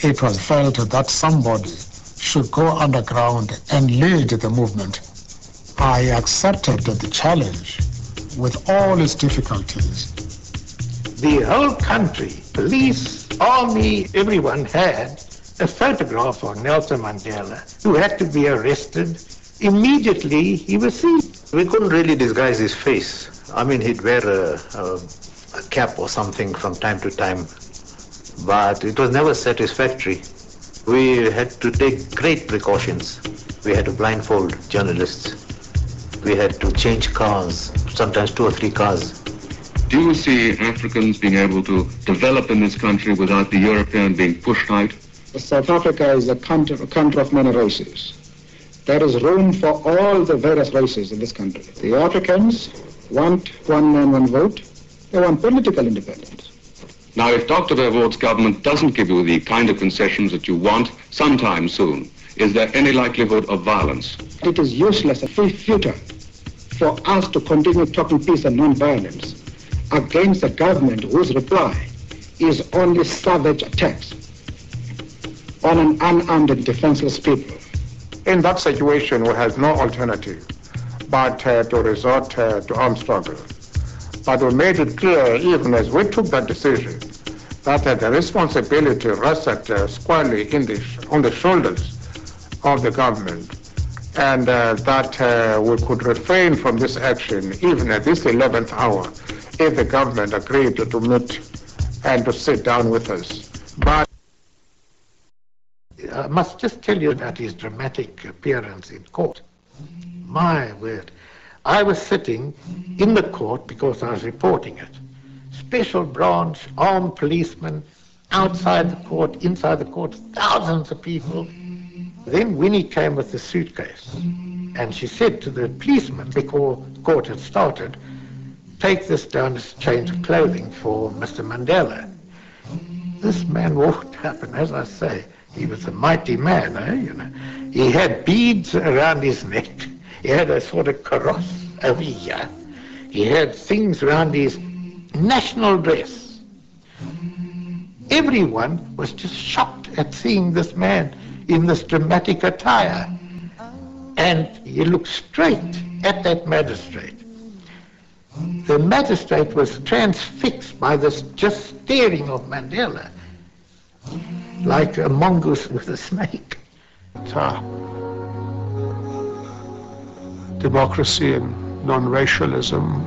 It was felt that somebody should go underground and lead the movement. I accepted the challenge with all its difficulties. The whole country, police, army, everyone had a photograph of Nelson Mandela, who had to be arrested. Immediately he was seized. We couldn't really disguise his face. I mean, he'd wear a cap or something from time to time, but it was never satisfactory. We had to take great precautions. We had to blindfold journalists. We had to change cars, sometimes 2 or 3 cars. Do you see Africans being able to develop in this country without the European being pushed out? South Africa is a country of many races. There is room for all the various races in this country. The Africans want one man, one vote. They want political independence. Now, if Dr. Verwoerd's government doesn't give you the kind of concessions that you want sometime soon, is there any likelihood of violence? It is useless and futile for us to continue talking peace and non-violence against a government whose reply is only savage attacks on an unarmed and defenseless people. In that situation, we have no alternative but to resort to armed struggle. But we made it clear, even as we took that decision, that the responsibility rested squarely on the shoulders of the government, and that we could refrain from this action even at this 11th hour if the government agreed to meet and to sit down with us. But I must just tell you about his dramatic appearance in court. My word. I was sitting in the court because I was reporting it. Special branch, armed policemen, outside the court, inside the court, thousands of people. Then Winnie came with the suitcase, and she said to the policeman before the court had started, take this down as a change of clothing for Mr. Mandela. This man walked up, and as I say, he was a mighty man, you know. He had beads around his neck. He had a sort of kaross over here. He had things around his national dress. Everyone was just shocked at seeing this man in this dramatic attire. And he looked straight at that magistrate. The magistrate was transfixed by this just staring of Mandela, like a mongoose with a snake. Democracy and non-racialism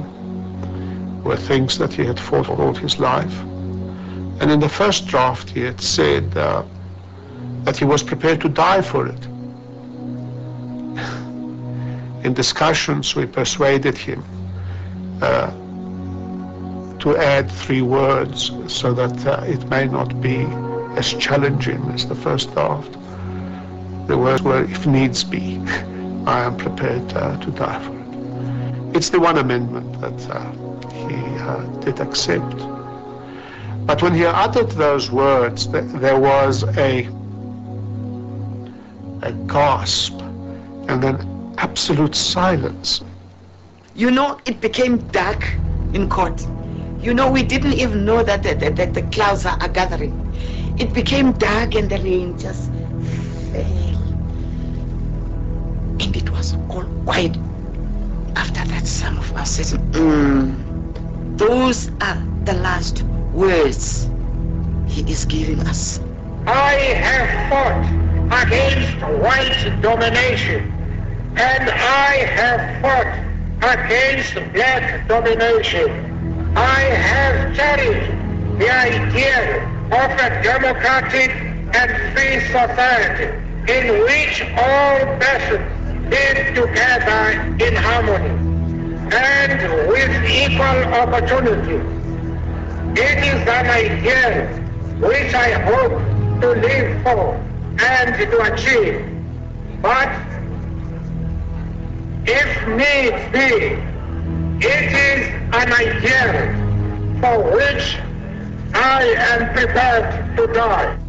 were things that he had fought all his life. And in the first draft he had said that he was prepared to die for it. In discussions we persuaded him to add 3 words so that it may not be as challenging as the first draft. The words were, if needs be, I am prepared to die for it. It's the one amendment that he did accept. But when he uttered those words, there was a gasp and then absolute silence. You know, it became dark in court. You know, we didn't even know that the clouds are gathering. It became dark and the rain just fell. And it was all quiet. After that, some of us said, those are the last words he is giving us. I have fought against white domination, and I have fought against black domination. I have cherished the idea of a democratic and free society in which all persons live together in harmony and with equal opportunity. It is an ideal which I hope to live for and to achieve. But if need be, it is an ideal for which I am prepared to die.